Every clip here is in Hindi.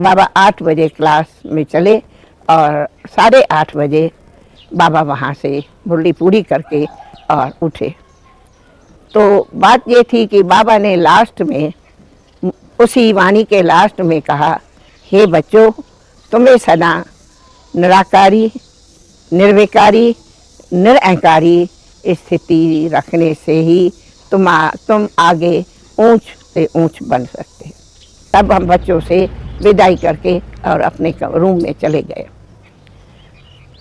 बाबा 8 बजे क्लास में चले और 8:30 बजे बाबा वहाँ से मुरली पूरी करके और उठे। तो बात ये थी कि बाबा ने लास्ट में, उसी वाणी के लास्ट में कहा, हे बच्चों, तुम्हें सदा निराकारी, निर्विकारी, निरअहंकारी स्थिति रखने से ही तुम आगे ऊंच से ऊंच बन सकते हैं। तब हम बच्चों से विदाई करके और अपने रूम में चले गए।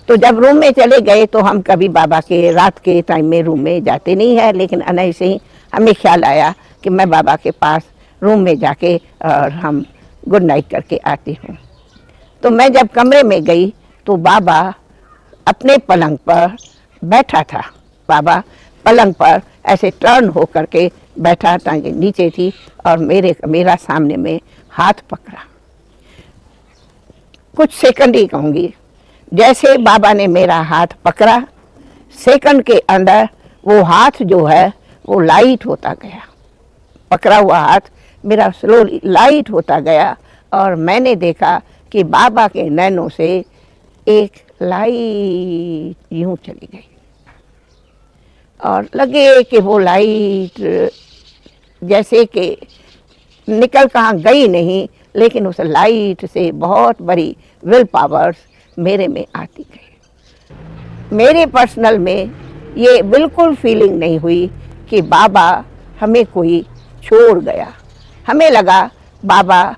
तो जब रूम में चले गए तो हम कभी बाबा के रात के टाइम में रूम में जाते नहीं है, लेकिन अनैसे ही हमें ख्याल आया कि मैं बाबा के पास रूम में जाके और हम गुड नाइट करके आती हूँ। तो मैं जब कमरे में गई तो बाबा अपने पलंग पर बैठा था। बाबा पलंग पर ऐसे टर्न हो करके बैठा, टांगे नीचे थी और मेरा सामने में हाथ पकड़ा। कुछ सेकंड ही कहूँगी, जैसे बाबा ने मेरा हाथ पकड़ा, सेकंड के अंदर वो हाथ जो है वो लाइट होता गया। पकड़ा हुआ हाथ मेरा स्लोली लाइट होता गया और मैंने देखा कि बाबा के नैनों से एक लाइट यूं चली गई और लगे कि वो लाइट जैसे कि निकल कहाँ गई नहीं, लेकिन उस लाइट से बहुत बड़ी विल पावर्स मेरे में आती गई। मेरे पर्सनल में ये बिल्कुल फीलिंग नहीं हुई कि बाबा हमें कोई छोड़ गया। हमें लगा बाबा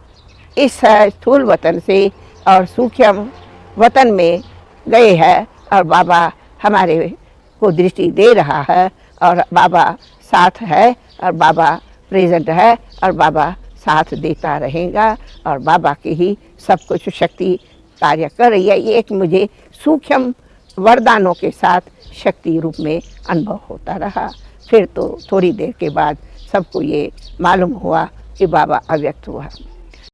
इस स्थूल वतन से और सूक्ष्म वतन में गए हैं और बाबा हमारे को दृष्टि दे रहा है और बाबा साथ है और बाबा प्रेजेंट है और बाबा साथ देता रहेगा और बाबा की ही सब कुछ शक्ति कार्य कर रही है। ये एक मुझे सूक्ष्म वरदानों के साथ शक्ति रूप में अनुभव होता रहा। फिर तो थोड़ी देर के बाद सबको ये मालूम हुआ कि बाबा अव्यक्त हुआ।